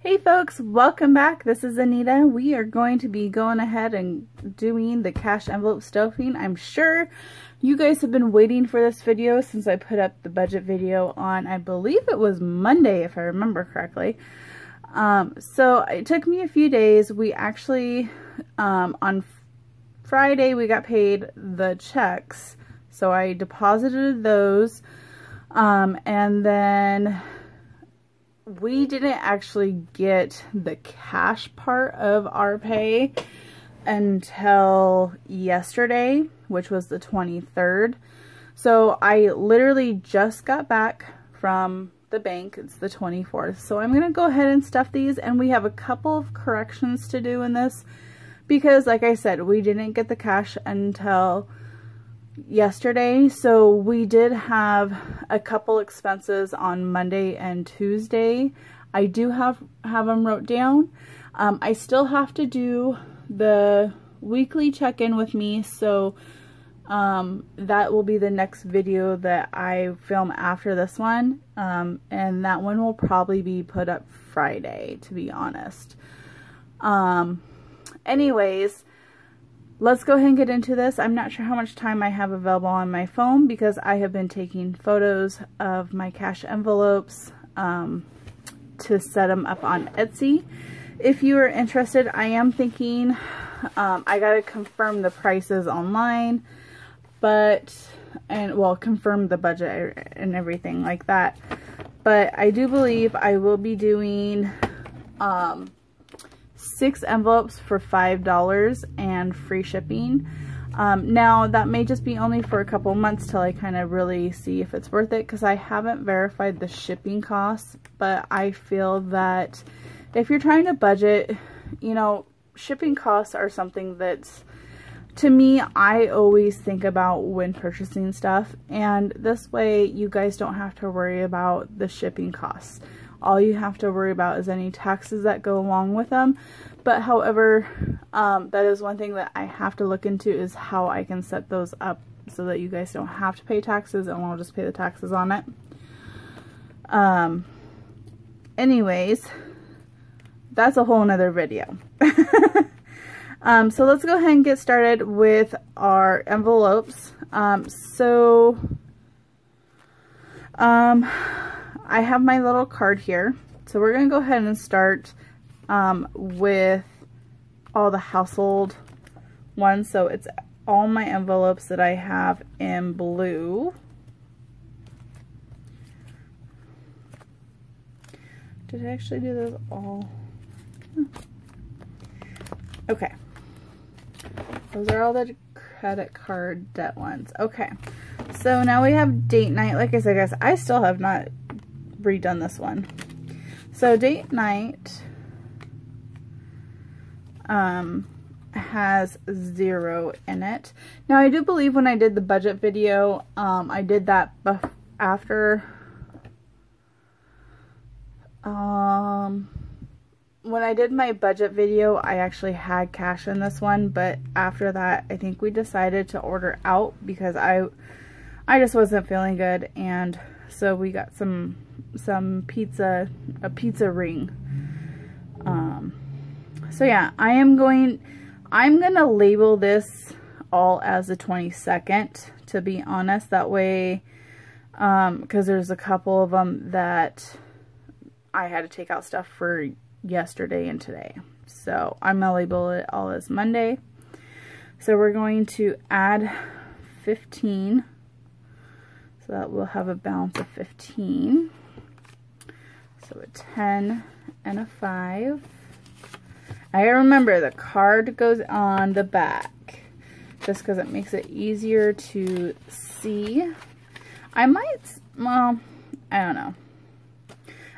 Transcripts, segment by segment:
Hey folks, welcome back. This is Anita. We are going to be going ahead and doing the cash envelope stuffing. I'm sure you guys have been waiting for this video since I put up the budget video on, I believe it was Monday if I remember correctly. So it took me a few days. We actually, on Friday we got paid the checks. So I deposited those, and then we didn't actually get the cash part of our pay until yesterday, which was the 23rd. So I literally just got back from the bank. It's the 24th. So I'm going to go ahead and stuff these, and we have a couple of corrections to do in this because, like I said, we didn't get the cash until yesterday. So we did have a couple expenses on Monday and Tuesday. I do have them wrote down. I still have to do the weekly check-in with me, so that will be the next video that I film after this one, and that one will probably be put up Friday, to be honest. Anyways, let's go ahead and get into this. I'm not sure how much time I have available on my phone because I have been taking photos of my cash envelopes to set them up on Etsy. If you are interested, I am thinking, I gotta confirm the prices online, well, confirm the budget and everything like that. But I do believe I will be doing 6 envelopes for $5 and free shipping. Now that may just be only for a couple months till I kind of really see if it's worth it, because I haven't verified the shipping costs. But I feel that if you're trying to budget, you know, shipping costs are something that's, to me, I always think about when purchasing stuff, and this way you guys don't have to worry about the shipping costs. All you have to worry about is any taxes that go along with them. But however, that is one thing that I have to look into, is how I can set those up so that you guys don't have to pay taxes and I'll just pay the taxes on it. Anyways, that's a whole nother video. So let's go ahead and get started with our envelopes. I have my little card here. So we're going to go ahead and start with all the household ones. So it's all my envelopes that I have in blue. Did I actually do those all? Okay. Those are all the credit card debt ones. Okay. So now we have date night. Like I said, guys, I still have not redone this one. So date night has 0 in it. Now I do believe when I did the budget video, I did that after when I did my budget video, I actually had cash in this one, but after that I think we decided to order out because I just wasn't feeling good, and so we got some pizza, a pizza ring. So yeah, I'm gonna label this all as the 22nd, to be honest. That way, because there's a couple of them that I had to take out stuff for yesterday and today. So I'm gonna label it all as Monday. So we're going to add 15. So that will have a balance of 15. So a 10 and a 5. I remember the card goes on the back just because it makes it easier to see. I might, well, I don't know.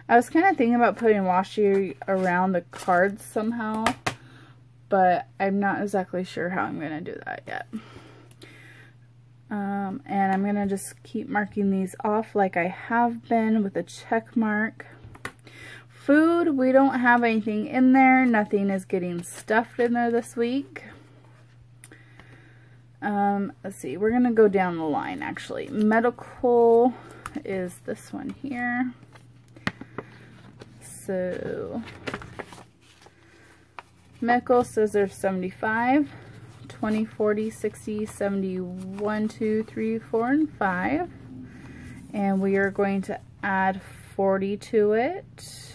I was kind of thinking about putting washi around the cards somehow, but I'm not exactly sure how I'm going to do that yet. And I'm going to just keep marking these off like I have been with a check mark. Food, we don't have anything in there. Nothing is getting stuffed in there this week. Let's see, we're going to go down the line actually. Medical is this one here. So Mickle says there's 75, 20, 40, 60, 70, 1, 2, 3, 4, and 5. And we are going to add 40 to it.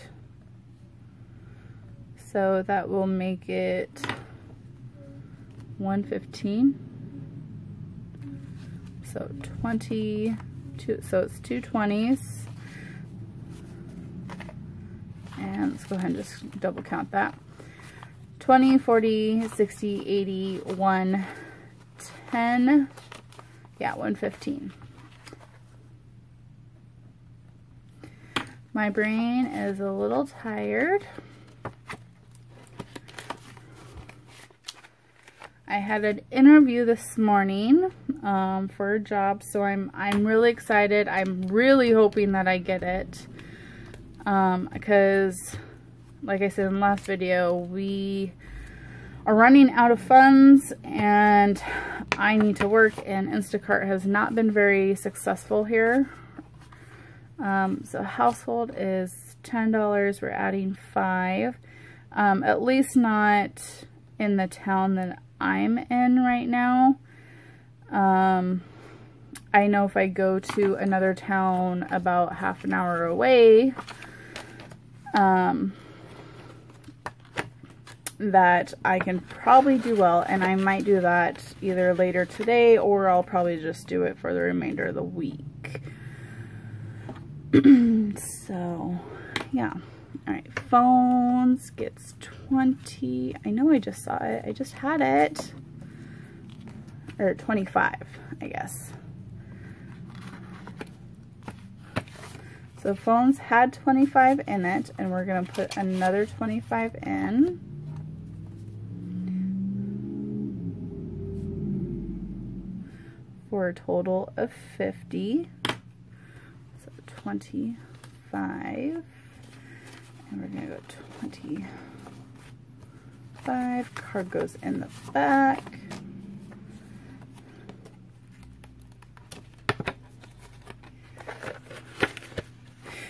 So that will make it 115. So 22, so it's 2 20s. And let's go ahead and just double count that. 20, 40, 60, 80, 110, yeah, 115. My brain is a little tired. I had an interview this morning for a job, so I'm really excited. I'm really hoping that I get it. Because like I said in the last video, we are running out of funds and I need to work, and Instacart has not been very successful here. So household is $10. We're adding 5. At least not in the town that I'm in right now. I know if I go to another town about half an hour away, that I can probably do well, and I might do that either later today, or I'll probably just do it for the remainder of the week. So yeah. Alright, phones gets 20. I know I just saw it. I just had it. Or 25, I guess. So phones had 25 in it, and we're going to put another 25 in. For a total of 50. So 25. And we're going to go 25. Card goes in the back.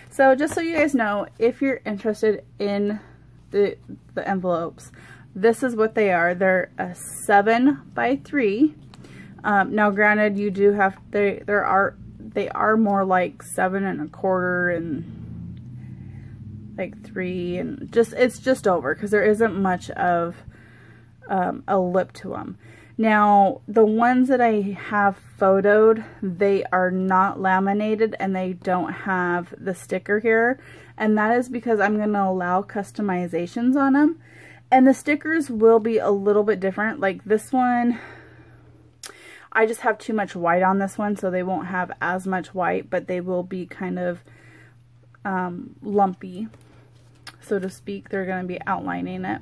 So just so you guys know, if you're interested in the envelopes, this is what they are. They're a 7x3. Now granted, you do have, they are more like 7 1/4 and like 3, and just, it's just over, because there isn't much of a lip to them. Now the ones that I have photoed, they are not laminated and they don't have the sticker here, and that is because I'm going to allow customizations on them, and the stickers will be a little bit different. Like this one, I just have too much white on this one, so they won't have as much white, but they will be kind of lumpy, so to speak. They're going to be outlining it.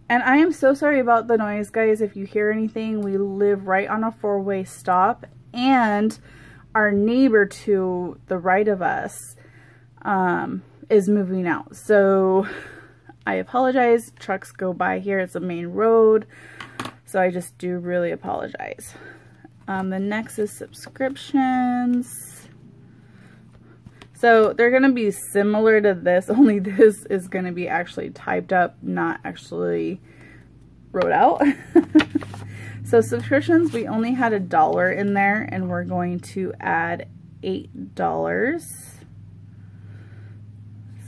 And I am so sorry about the noise, guys. If you hear anything, we live right on a 4-way stop, and our neighbor to the right of us is moving out. So I apologize. Trucks go by here. It's a main road. So I just do really apologize. The next is subscriptions. So they're going to be similar to this, only this is going to be actually typed up, not actually wrote out. So subscriptions, we only had $1 in there, and we're going to add $8.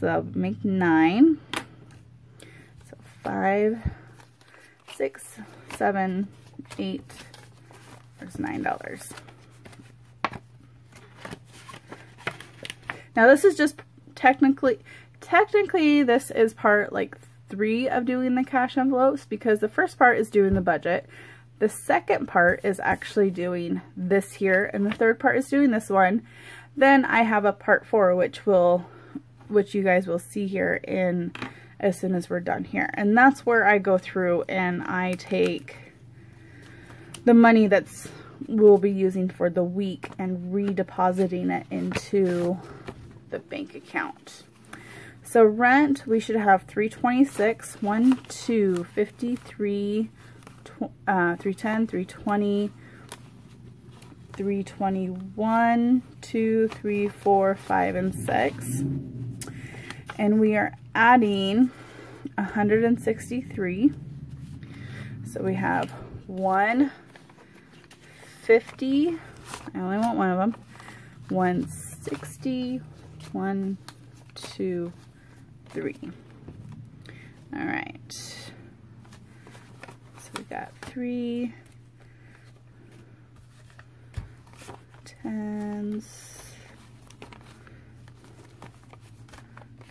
So that would make 9. So 5, 6, 7, 8, there's $9. Now this is just technically this is part like 3 of doing the cash envelopes, because the first part is doing the budget. The second part is actually doing this here, and the third part is doing this one. Then I have a part 4, which you guys will see here in as soon as we're done here. And that's where I go through and I take the money that's we'll be using for the week and redepositing it into the bank account. So rent, we should have $326, 1, 2, 53, 310, 320, 321, 2, 3, 4, 5, and 6. And we are adding 163. So we have 150. I only want one of them. 160, 1, 2, 3. All right. So we got 3 10s,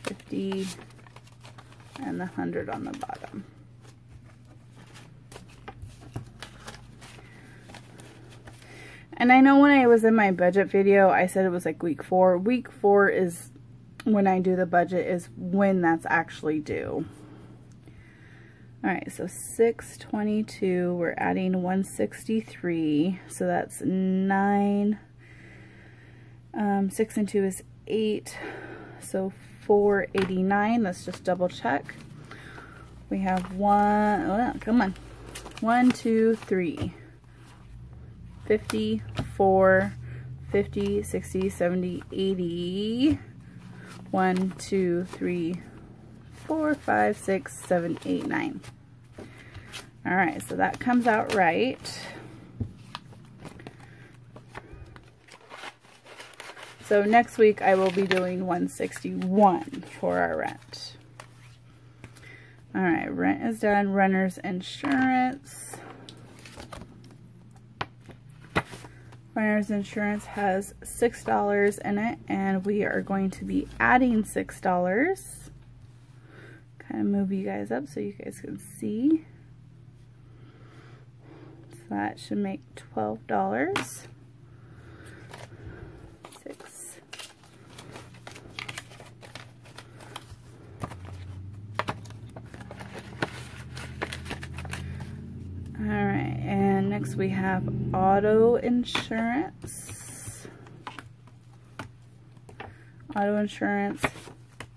50, and the 100 on the bottom. And I know when I was in my budget video, I said it was like week 4. Week 4 is when I do the budget, is when that's actually due. All right, so 622, we're adding 163, so that's 9. 6 and 2 is 8, so 489. Let's just double check. We have 1, oh, come on, 1, 2, 3, 50, 4, 50, 60, 70, 80, 1, 2, 3, 4, 5, 6, 7, 8, 9. All right, so that comes out right. So next week I will be doing 161 for our rent. All right, rent is done. Renter's insurance. Renter's insurance has $6 in it, and we are going to be adding $6. Kind of move you guys up so you guys can see. So that should make $12. 6. All right, and next we have auto insurance. Auto insurance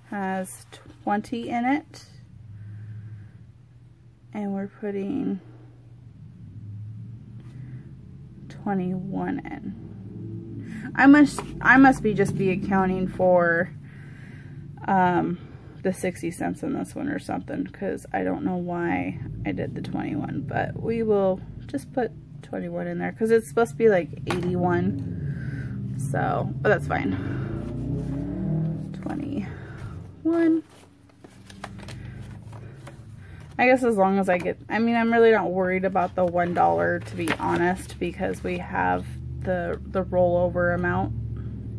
has 20 in it, and we're putting 21 in. I must be just be accounting for the 60 cents in this one or something, because I don't know why I did the 21, but we will just put 21 in there because it's supposed to be like 81, so, but that's fine. 21. I guess as long as I get, I mean, I'm really not worried about the $1, to be honest, because we have the rollover amount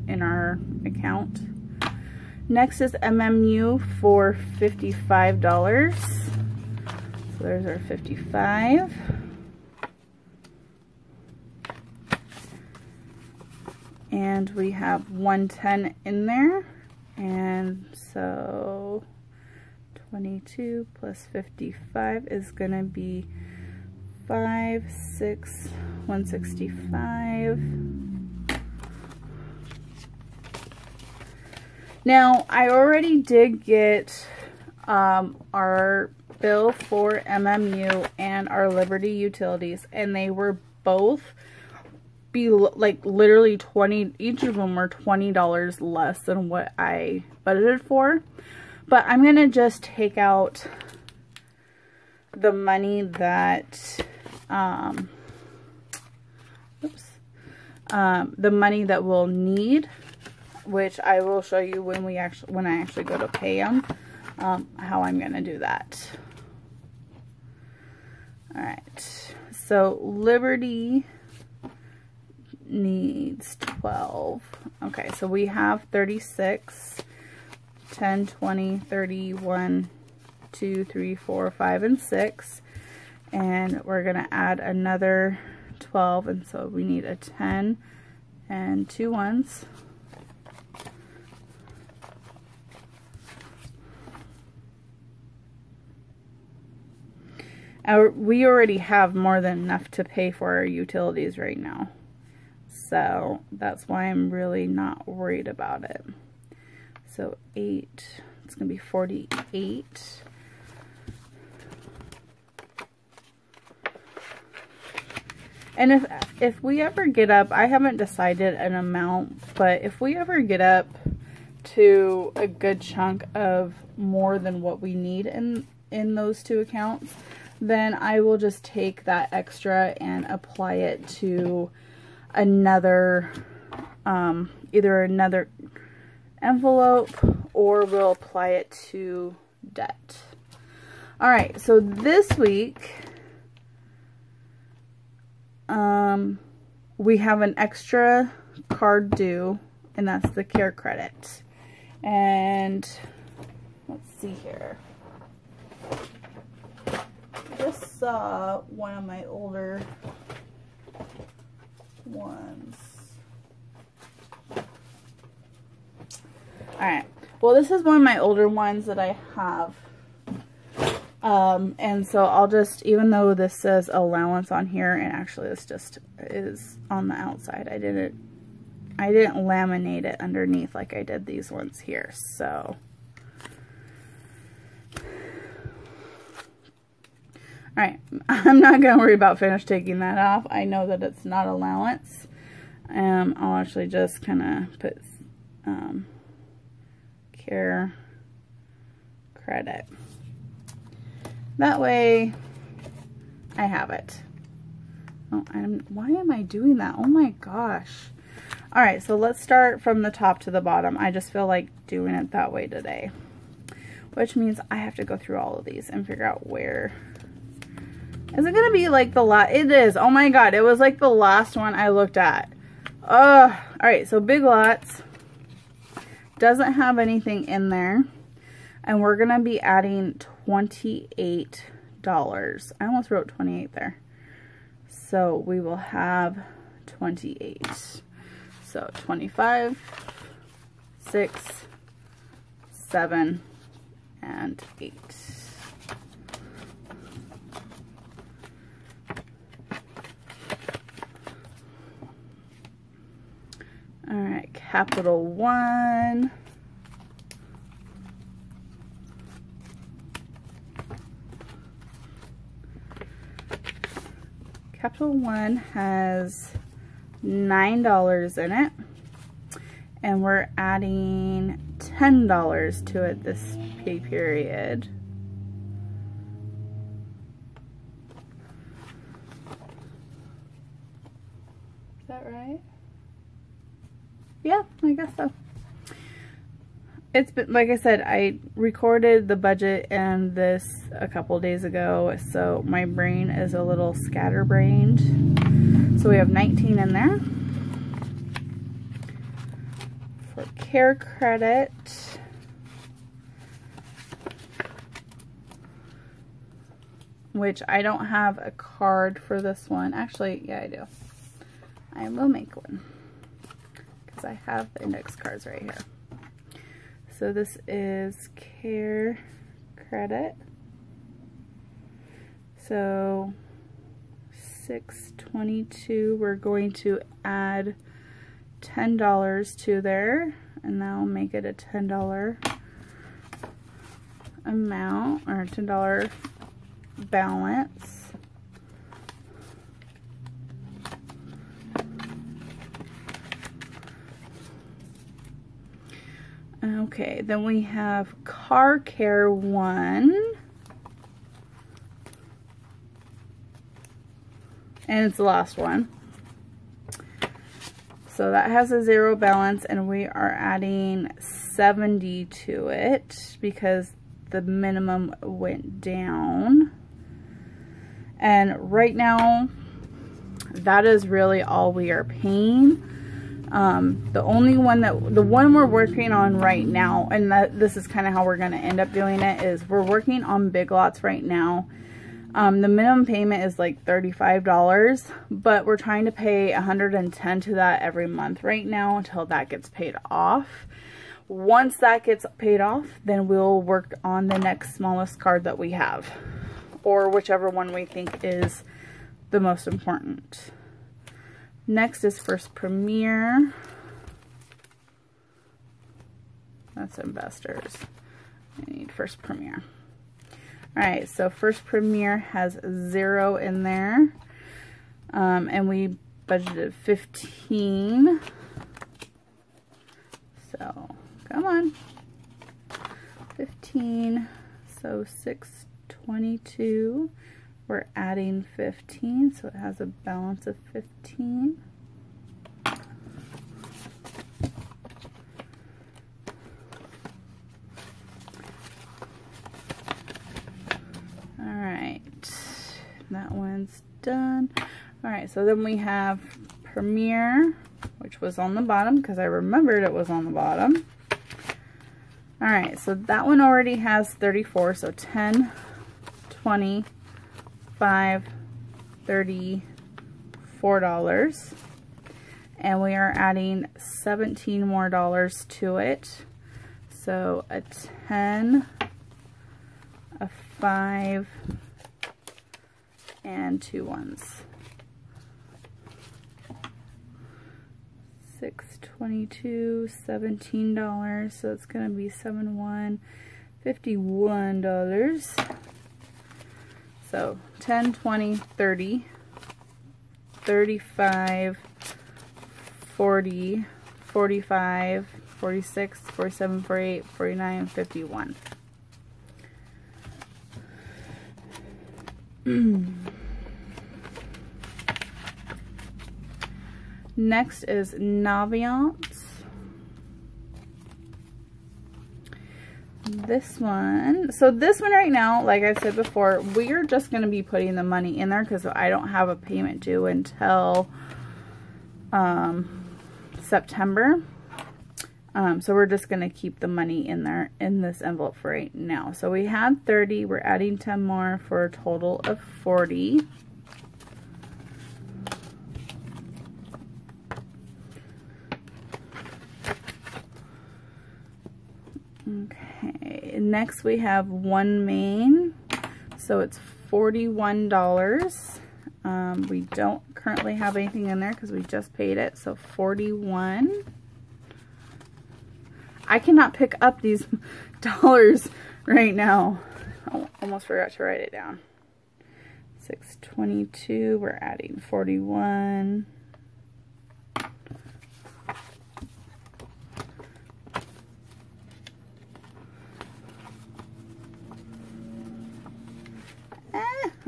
in our account. Next is MMU for $55. So there's our 55. And we have 110 in there. And so 22 plus 55 is going to be 165. Now, I already did get our bill for MMU and our Liberty utilities, and they were both like literally 20, each of them were $20 less than what I budgeted for. But I'm going to just take out the money that, the money that we'll need, which I will show you when I actually go to pay them, how I'm going to do that. All right, so Liberty needs 12. Okay, so we have 36, 10, 20, 31, 2, 3, 4, 5, and 6. And we're going to add another 12, and so we need a 10 and 2 ones. We already have more than enough to pay for our utilities right now. So that's why I'm really not worried about it. So 8, it's going to be 48. And if we ever get up, I haven't decided an amount, but if we ever get up to a good chunk of more than what we need in those two accounts, then I will just take that extra and apply it to another, either another envelope, or we'll apply it to debt. All right, so this week, we have an extra card due, and that's the care credit. And let's see here. I just saw one of my older ones. Alright, well, this is one of my older ones that I have. And so I'll just, even though this says allowance on here, and actually this just is on the outside, I didn't laminate it underneath like I did these ones here, so. Alright, I'm not going to worry about taking that off. I know that it's not allowance. I'll actually just kind of put care credit. That way I have it. Oh, why am I doing that? Oh my gosh. Alright, so let's start from the top to the bottom. I just feel like doing it that way today. Which means I have to go through all of these and figure out where. Is it going to be like the last? It is. Oh my god, it was like the last one I looked at. Alright, so Big Lots doesn't have anything in there. And we're going to be adding $28. I almost wrote 28 there. So we will have 28. So 25, 6, 7, and 8. All right, Capital One. Capital One has $9 in it, and we're adding $10 to it this pay period. Is that right? Yeah, I guess so. It's been, like I said, I recorded the budget and this a couple days ago, so my brain is a little scatterbrained. So we have 19 in there. For care credit, which I don't have a card for this one. Actually, yeah, I do. I will make one because I have the index cards right here. So this is care credit. So $6.22, we're going to add $10 to there, and that'll make it a $10 amount, or $10 balance. Okay, then we have Car Care 1. And it's the last one. So that has a 0 balance, and we are adding 70 to it because the minimum went down. And right now, that is really all we are paying. The one we're working on right now, and this is kind of how we're going to end up doing it, is we're working on Big Lots right now. The minimum payment is like $35, but we're trying to pay $110 to that every month right now until that gets paid off. Once that gets paid off, then we'll work on the next smallest card that we have, or whichever one we think is the most important. Next is First Premier. That's investors. I need First Premier. Alright, so First Premier has 0 in there. And we budgeted 15. So, come on. 15. So, 622. We're adding 15, so it has a balance of 15. That one's done. All right, so then we have Premier, which was on the bottom because I remembered it was on the bottom. All right, so that one already has 34, so 10, 20, 5, 30, $4. And we are adding 17 more dollars to it. So a 10, a 5, and 2 ones. 622, $17. So it's gonna be 71, $51. So 10, 20, 30, 35, 40, 45, 46, 47, 48, 49, 51. Next is Navient. This one, so this one right now, like I said before, we're just going to be putting the money in there because I don't have a payment due until September. So we're just going to keep the money in there in this envelope for right now. So we had 30, we're adding 10 more for a total of 40. Okay, next we have One Main. So it's $41. We don't currently have anything in there because we just paid it. So 41. I cannot pick up these dollars right now. I almost forgot to write it down. 622, we're adding 41.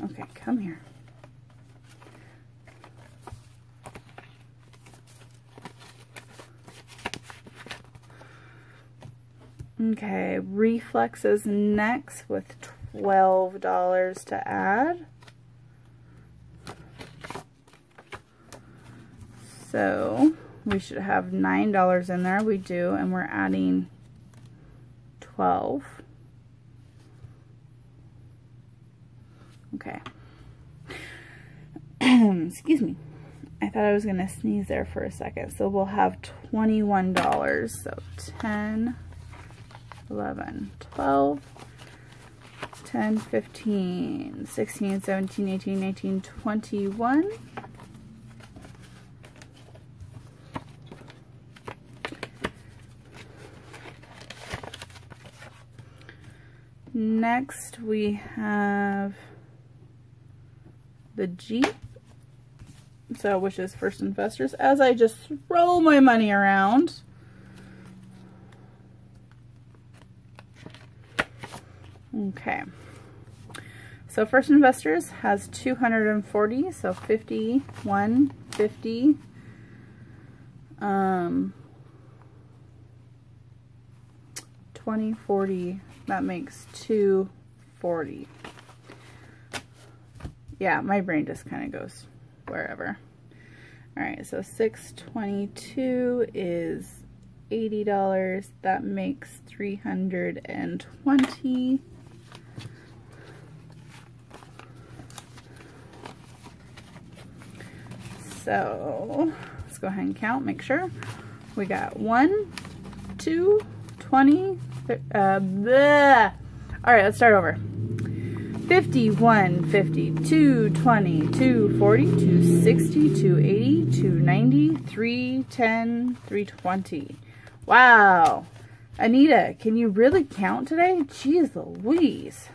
Okay, come here. Okay, Reflex is next with $12 to add. So we should have $9 in there. We do, and we're adding 12. Okay. Excuse me. I thought I was going to sneeze there for a second. So we'll have $21. So 10, 11, 12, 10, 15, 16, 17, 18, 19, 21. Next we have the Jeep, so which is First Investors, as I just throw my money around. Okay, so First Investors has 240, so 50, 150, 20, 40, that makes 240. Yeah, my brain just kind of goes wherever. All right, so 622 is $80. That makes 320. So let's go ahead and count, make sure. We got 1, 2, 20. All right, let's start over. 50, 150, 220, 240, 260, 280, 290, 310, 320. Wow. Anita, can you really count today? Jeez Louise.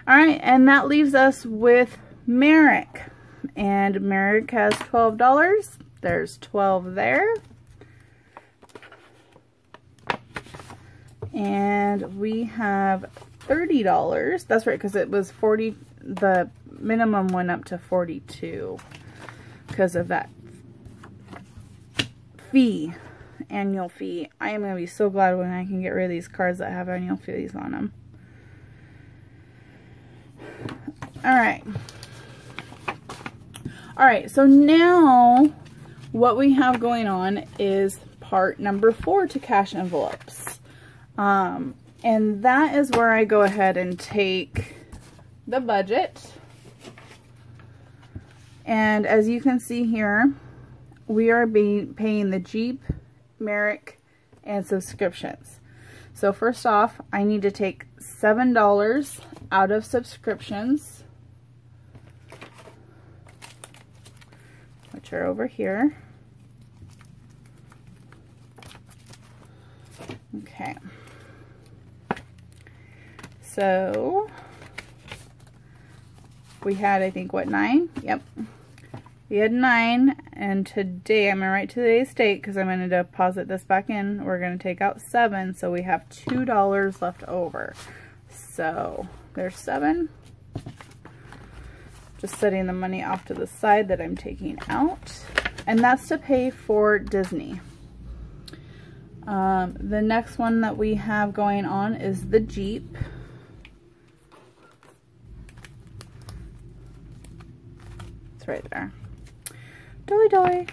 All right, and that leaves us with Merrick. And Merrick has $12. There's 12 there. And we have $30. That's right, because it was 40. The minimum went up to 42 because of that fee, annual fee. I am going to be so glad when I can get rid of these cards that have annual fees on them. All right, so now what we have going on is part number 4 to cash envelopes. And that is where I go ahead and take the budget. And as you can see here, we are paying the Jeep, Merrick, and subscriptions. So first off, I need to take $7 out of subscriptions, which are over here. Okay. So we had, I think, what, 9? Yep. We had 9, and today, I'm going to write today's date because I'm going to deposit this back in. We're going to take out 7, so we have $2 left over. So there's 7. Just setting the money off to the side that I'm taking out. And that's to pay for Disney. The next one that we have going on is the Jeep. It's right there. Dolly dolly.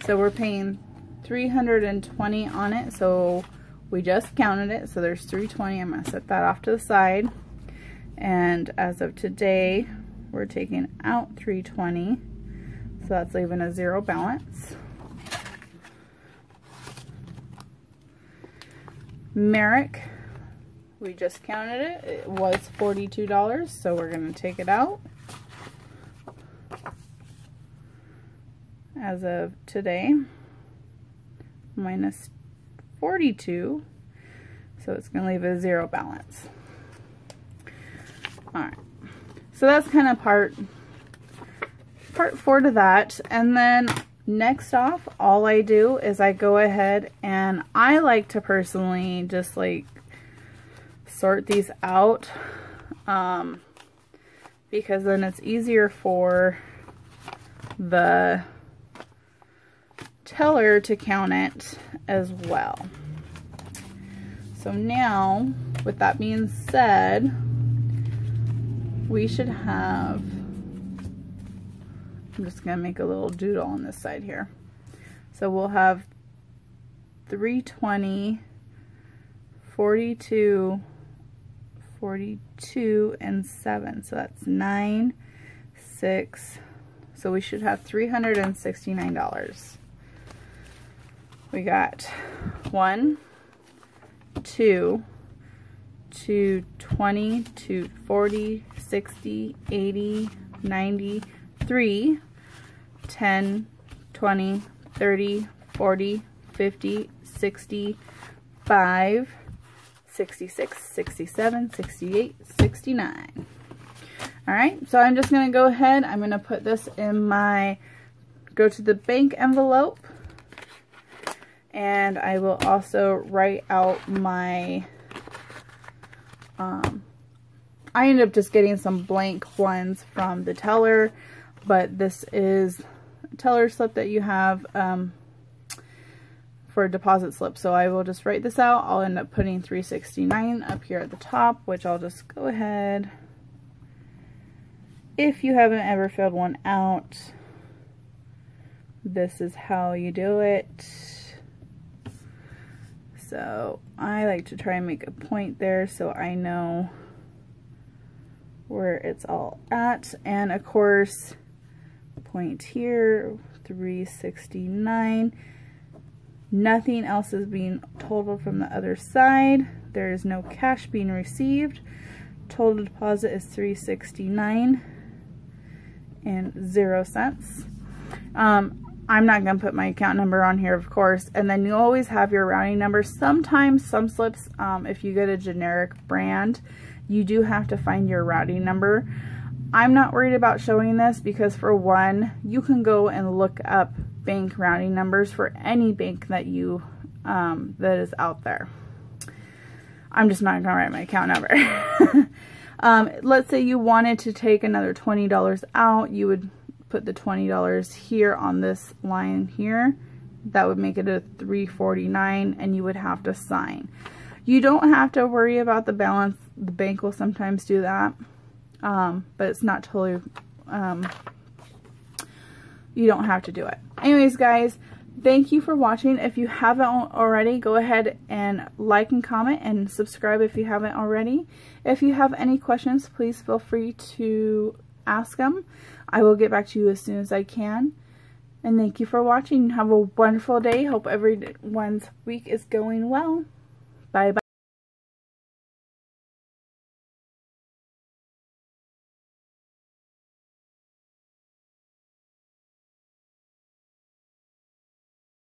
So we're paying $320 on it. So we just counted it. So there's $320. I'm going to set that off to the side. And as of today, we're taking out $320. So that's leaving a 0 balance. Merrick, we just counted it. It was $42. So we're going to take it out. As of today, minus 42, so it's going to leave a 0 balance. Alright, so that's kind of part 4 to that. And then next off, all I do is I go ahead and I like to personally just like sort these out, because then it's easier for the teller to count it as well. So now, with that being said, we should have, I'm just going to make a little doodle on this side here. So we'll have 320, 42, 42, and 7. So that's 9, 6. So we should have $369. We got 1, 2, 220, 240, 60, 80, 90, 3, 10, 20, 30, 40, 50, 60, 5, 66, 67, 68, 69. Alright, so I'm just going to go ahead, I'm going to put this in my go to the bank envelope. And I will also write out my, I ended up just getting some blank ones from the teller, but this is a teller slip that you have for a deposit slip. So I will just write this out. I'll end up putting $369 up here at the top, which I'll just go ahead. If you haven't ever filled one out, this is how you do it. So I like to try and make a point there so I know where it's all at. And of course, point here, 369. Nothing else is being totaled from the other side. There is no cash being received. Total deposit is $369 and 0 cents. I'm not going to put my account number on here, of course, and then you always have your routing number. Sometimes, some slips, if you get a generic brand, you do have to find your routing number. I'm not worried about showing this because, for one, you can go and look up bank routing numbers for any bank that you that is out there. I'm just not gonna write my account number. Let's say you wanted to take another $20 out, you would put the $20 here on this line here. That would make it a $349, and you would have to sign. You don't have to worry about the balance. The bank will sometimes do that, but it's not totally, you don't have to do it. Anyways, guys, thank you for watching. If you haven't already, go ahead and like and comment and subscribe if you haven't already. If you have any questions, please feel free to ask them. I will get back to you as soon as I can. And thank you for watching. Have a wonderful day. Hope everyone's week is going well. Bye-bye.